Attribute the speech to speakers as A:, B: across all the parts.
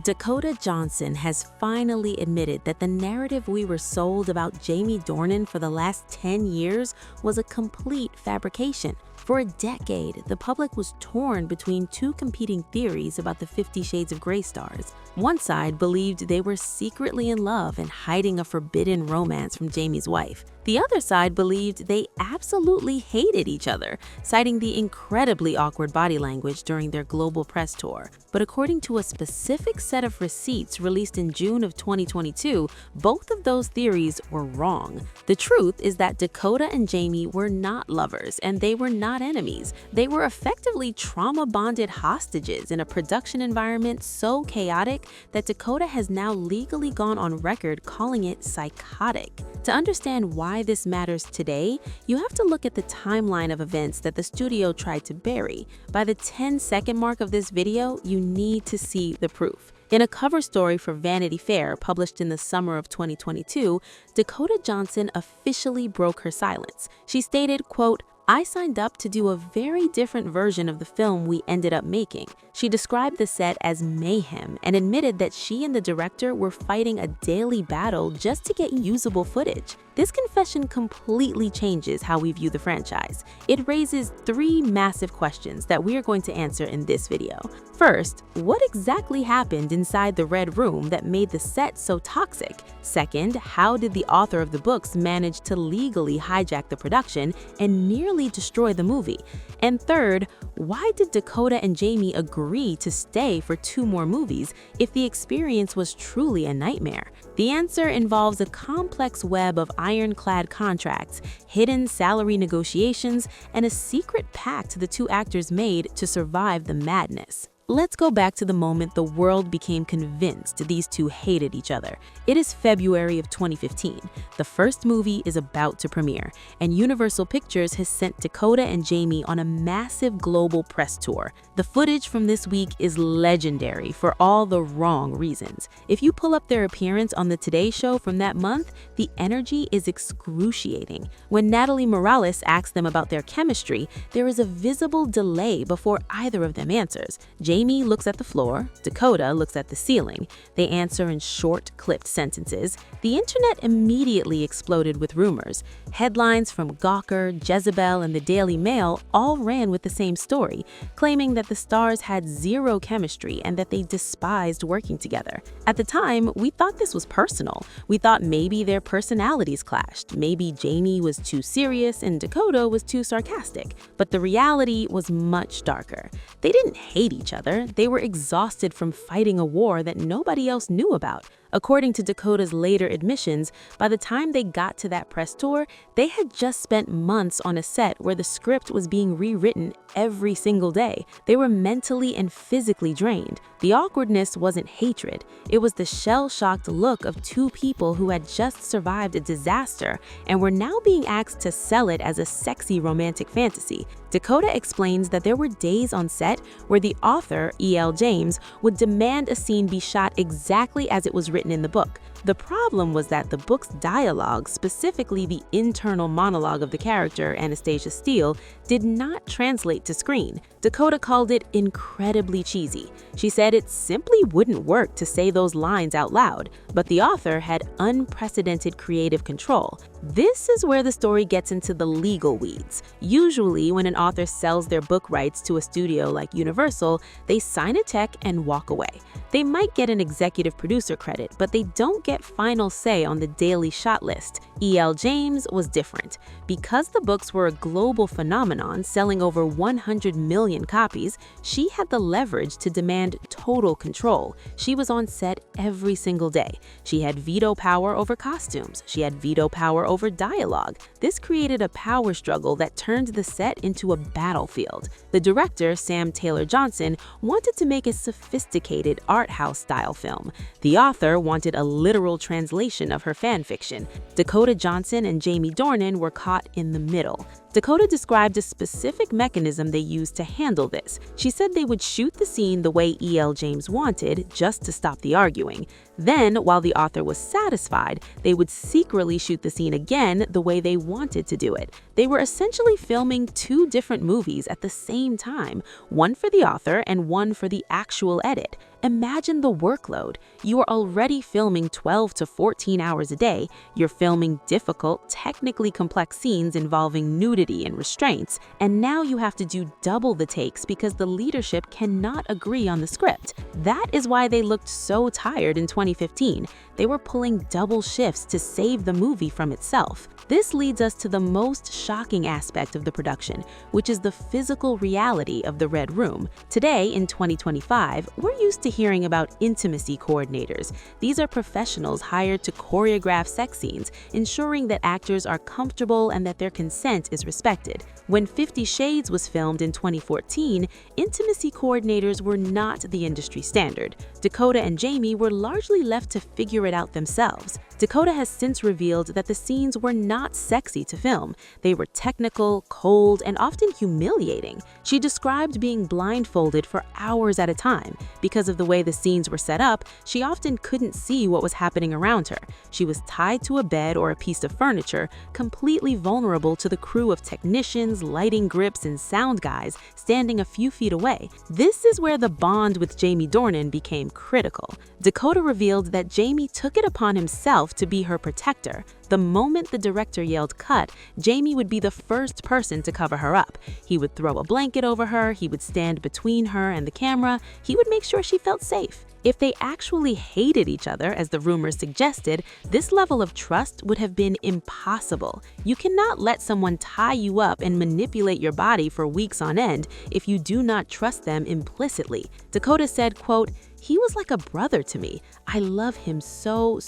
A: Dakota Johnson has finally admitted that the narrative we were sold about Jamie Dornan for the last 10 years was a complete fabrication. For a decade, the public was torn between two competing theories about the 50 Shades of Grey stars. One side believed they were secretly in love and hiding a forbidden romance from Jamie's wife. The other side believed they absolutely hated each other, citing the incredibly awkward body language during their global press tour. But according to a specific set of receipts released in June of 2022, both of those theories were wrong. The truth is that Dakota and Jamie were not lovers, and they were not enemies. They were effectively trauma-bonded hostages in a production environment so chaotic that Dakota has now legally gone on record calling it psychotic. To understand why this matters today, you have to look at the timeline of events that the studio tried to bury. By the 10-second mark of this video, you need to see the proof. In a cover story for Vanity Fair published in the summer of 2022, Dakota Johnson officially broke her silence. She stated, quote, "I signed up to do a very different version of the film we ended up making." She described the set as mayhem and admitted that she and the director were fighting a daily battle just to get usable footage. This confession completely changes how we view the franchise. It raises three massive questions that we are going to answer in this video. First, what exactly happened inside the Red Room that made the set so toxic? Second, how did the author of the books manage to legally hijack the production and nearly destroy the movie? And third, why did Dakota and Jamie agree to stay for 2 more movies if the experience was truly a nightmare? The answer involves a complex web of ironclad contracts, hidden salary negotiations, and a secret pact the two actors made to survive the madness. Let's go back to the moment the world became convinced these two hated each other. It is February of 2015. The first movie is about to premiere, and Universal Pictures has sent Dakota and Jamie on a massive global press tour. The footage from this week is legendary for all the wrong reasons. If you pull up their appearance on the Today Show from that month, the energy is excruciating. When Natalie Morales asks them about their chemistry, there is a visible delay before either of them answers. Jamie looks at the floor, Dakota looks at the ceiling. They answer in short, clipped sentences. The internet immediately exploded with rumors. Headlines from Gawker, Jezebel, and the Daily Mail all ran with the same story, claiming that the stars had zero chemistry and that they despised working together. At the time, we thought this was personal. We thought maybe their personalities clashed. Maybe Jamie was too serious and Dakota was too sarcastic. But the reality was much darker. They didn't hate each other. They were exhausted from fighting a war that nobody else knew about. According to Dakota's later admissions, by the time they got to that press tour, they had just spent months on a set where the script was being rewritten every single day. They were mentally and physically drained. The awkwardness wasn't hatred. It was the shell-shocked look of two people who had just survived a disaster and were now being asked to sell it as a sexy romantic fantasy. Dakota explains that there were days on set where the author, E.L. James, would demand a scene be shot exactly as it was written in the book. The problem was that the book's dialogue, specifically the internal monologue of the character, Anastasia Steele, did not translate to screen. Dakota called it incredibly cheesy. She said it simply wouldn't work to say those lines out loud, but the author had unprecedented creative control. This is where the story gets into the legal weeds. Usually, when an author sells their book rights to a studio like Universal, they sign a check and walk away. They might get an executive producer credit, but they don't get final say on the daily shot list. E.L. James was different. Because the books were a global phenomenon, selling over 100 million copies, she had the leverage to demand total control. She was on set every single day. She had veto power over costumes. She had veto power over dialogue. This created a power struggle that turned the set into a battlefield. The director, Sam Taylor Johnson, wanted to make a sophisticated art house-style film. The author wanted a literal translation of her fan fiction. Dakota Johnson and Jamie Dornan were caught in the middle. Dakota described a specific mechanism they used to handle this. She said they would shoot the scene the way E.L. James wanted, just to stop the arguing. Then, while the author was satisfied, they would secretly shoot the scene again the way they wanted to do it. They were essentially filming two different movies at the same time, one for the author and one for the actual edit. Imagine the workload. You are already filming 12 to 14 hours a day. You're filming difficult, technically complex scenes involving nudity and restraints, and now you have to do double the takes because the leadership cannot agree on the script. That is why they looked so tired in 2015. They were pulling double shifts to save the movie from itself. This leads us to the most shocking aspect of the production, which is the physical reality of the Red Room. Today, in 2025, we're used to hearing about intimacy coordinators. These are professionals hired to choreograph sex scenes, ensuring that actors are comfortable and that their consent is respected. When 50 Shades was filmed in 2014, intimacy coordinators were not the industry standard. Dakota and Jamie were largely left to figure it out themselves. Dakota has since revealed that the scenes were not sexy to film. They were technical, cold, and often humiliating. She described being blindfolded for hours at a time. Because of the way the scenes were set up, she often couldn't see what was happening around her. She was tied to a bed or a piece of furniture, completely vulnerable to the crew of technicians, lighting grips, and sound guys standing a few feet away. This is where the bond with Jamie Dornan became critical. Dakota revealed that Jamie took it upon himself to be her protector. The moment the director yelled cut, Jamie would be the first person to cover her up. He would throw a blanket over her, he would stand between her and the camera, he would make sure she felt safe. If they actually hated each other, as the rumors suggested, this level of trust would have been impossible. You cannot let someone tie you up and manipulate your body for weeks on end if you do not trust them implicitly. Dakota said, quote, "He was like a brother to me. I love him so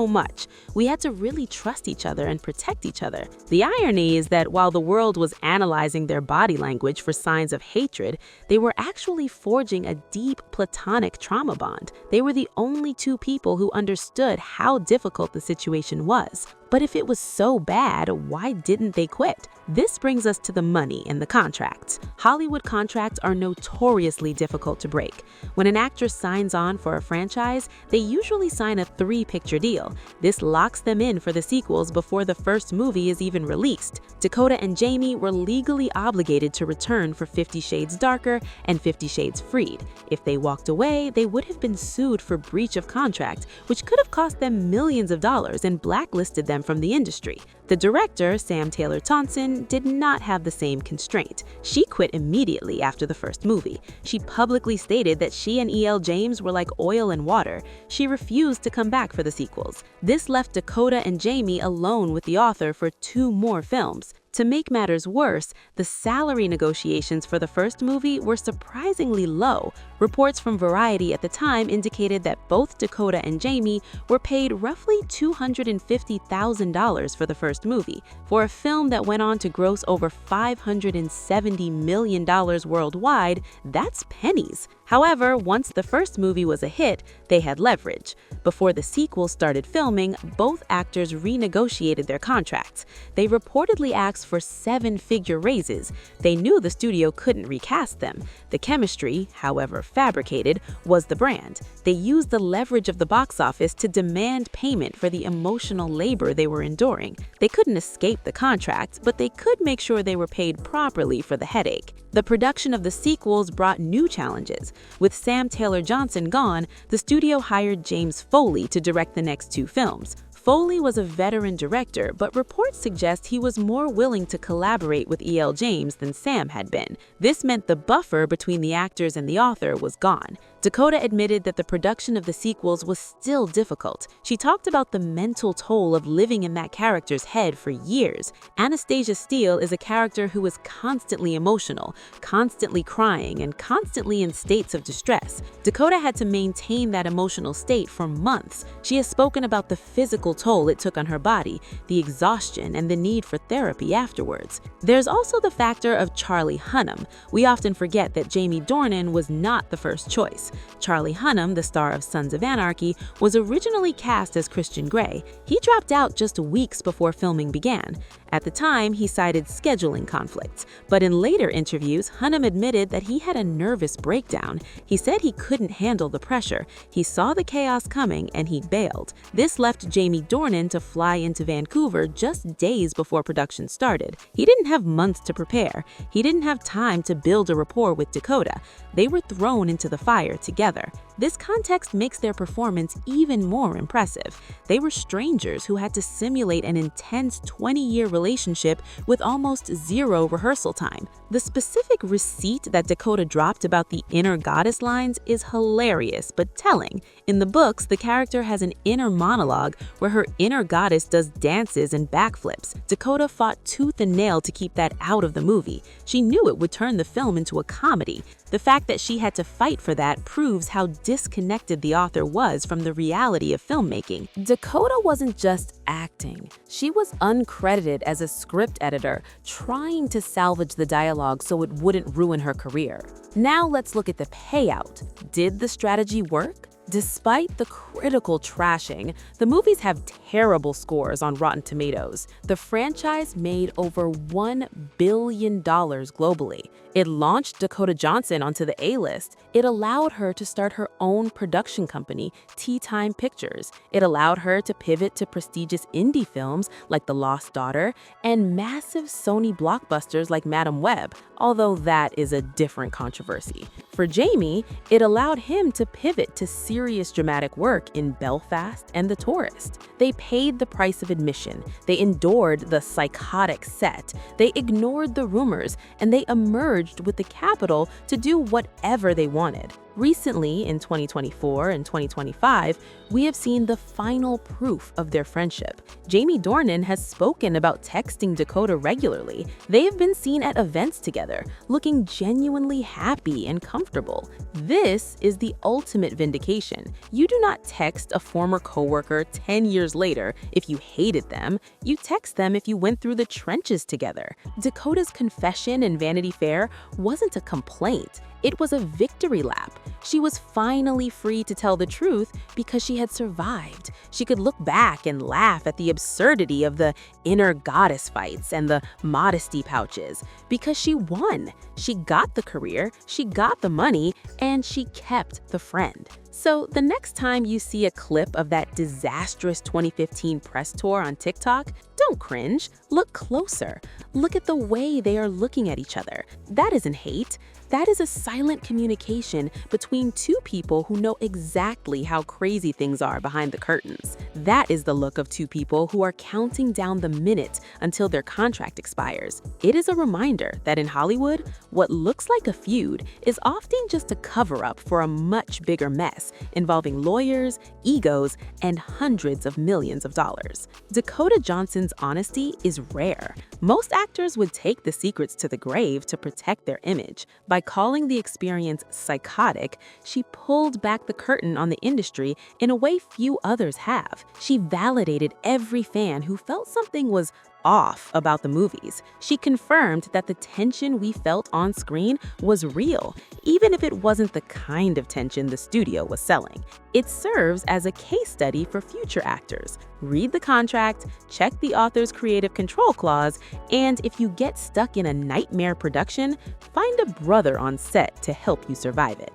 A: much. We had to really trust each other and protect each other." The irony is that while the world was analyzing their body language for signs of hatred, they were actually forging a deep platonic trauma bond. They were the only two people who understood how difficult the situation was. But if it was so bad, why didn't they quit? This brings us to the money and the contracts. Hollywood contracts are notoriously difficult to break. When an actor signs on for a franchise, they usually sign a 3-picture deal. This locks them in for the sequels before the first movie is even released. Dakota and Jamie were legally obligated to return for 50 Shades Darker and 50 Shades Freed. If they walked away, they would have been sued for breach of contract, which could have cost them millions of dollars and blacklisted them from the industry. The director, Sam Taylor Thompson, did not have the same constraint. She quit immediately after the first movie. She publicly stated that she and E.L. James were like oil and water. She refused to come back for the sequels. This left Dakota and Jamie alone with the author for 2 more films. To make matters worse, the salary negotiations for the first movie were surprisingly low. Reports from Variety at the time indicated that both Dakota and Jamie were paid roughly $250,000 for the first movie. For a film that went on to gross over $570 million worldwide, that's pennies. However, once the first movie was a hit, they had leverage. Before the sequel started filming, both actors renegotiated their contracts. They reportedly asked for 7-figure raises. They knew the studio couldn't recast them. The chemistry, however fabricated, was the brand. They used the leverage of the box office to demand payment for the emotional labor they were enduring. They couldn't escape the contract, but they could make sure they were paid properly for the headache. The production of the sequels brought new challenges. With Sam Taylor Johnson gone, the studio hired James Foley to direct the next 2 films. Foley was a veteran director, but reports suggest he was more willing to collaborate with E.L. James than Sam had been. This meant the buffer between the actors and the author was gone. Dakota admitted that the production of the sequels was still difficult. She talked about the mental toll of living in that character's head for years. Anastasia Steele is a character who is constantly emotional, constantly crying, and constantly in states of distress. Dakota had to maintain that emotional state for months. She has spoken about the physical toll it took on her body, the exhaustion, and the need for therapy afterwards. There's also the factor of Charlie Hunnam. We often forget that Jamie Dornan was not the first choice. Charlie Hunnam, the star of Sons of Anarchy, was originally cast as Christian Grey. He dropped out just weeks before filming began. At the time, he cited scheduling conflicts, but in later interviews, Hunnam admitted that he had a nervous breakdown. He said he couldn't handle the pressure. He saw the chaos coming and he bailed. This left Jamie Dornan to fly into Vancouver just days before production started. He didn't have months to prepare. He didn't have time to build a rapport with Dakota. They were thrown into the fire together. This context makes their performance even more impressive. They were strangers who had to simulate an intense 20-year relationship with almost zero rehearsal time. The specific receipt that Dakota dropped about the inner goddess lines is hilarious but telling. In the books, the character has an inner monologue where her inner goddess does dances and backflips. Dakota fought tooth and nail to keep that out of the movie. She knew it would turn the film into a comedy. The fact that she had to fight for that proves how disconnected the author was from the reality of filmmaking. Dakota wasn't just acting. She was uncredited as a script editor, trying to salvage the dialogue so it wouldn't ruin her career. Now let's look at the payout. Did the strategy work? Despite the critical trashing, the movies have terrible scores on Rotten Tomatoes. The franchise made over $1 billion globally. It launched Dakota Johnson onto the A-list. It allowed her to start her own production company, Tea Time Pictures. It allowed her to pivot to prestigious indie films like The Lost Daughter and massive Sony blockbusters like Madam Web, although that is a different controversy. For Jamie, it allowed him to pivot to serious dramatic work in Belfast and The Tourist. They paid the price of admission. They endured the psychotic set. They ignored the rumors, and they emerged with the capital to do whatever they wanted. Recently, in 2024 and 2025, we have seen the final proof of their friendship. Jamie Dornan has spoken about texting Dakota regularly. They have been seen at events together, looking genuinely happy and comfortable. This is the ultimate vindication. You do not text a former coworker 10 years later if you hated them. You text them if you went through the trenches together. Dakota's confession in Vanity Fair wasn't a complaint. It was a victory lap. She was finally free to tell the truth because she had survived. She could look back and laugh at the absurdity of the inner goddess fights and the modesty pouches because she won. She got the career, she got the money, and she kept the friend. So the next time you see a clip of that disastrous 2015 press tour on TikTok, don't cringe. Look closer. Look at the way they are looking at each other. That isn't hate. That is a silent communication between two people who know exactly how crazy things are behind the curtains. That is the look of two people who are counting down the minutes until their contract expires. It is a reminder that in Hollywood, what looks like a feud is often just a cover-up for a much bigger mess involving lawyers, egos, and hundreds of millions of dollars. Dakota Johnson's honesty is rare. Most actors would take the secrets to the grave to protect their image. By calling the experience psychotic, she pulled back the curtain on the industry in a way few others have. She validated every fan who felt something was off about the movies. She confirmed that the tension we felt on screen was real, even if it wasn't the kind of tension the studio was selling. It serves as a case study for future actors. Read the contract, check the author's creative control clause, and if you get stuck in a nightmare production, find a brother on set to help you survive it.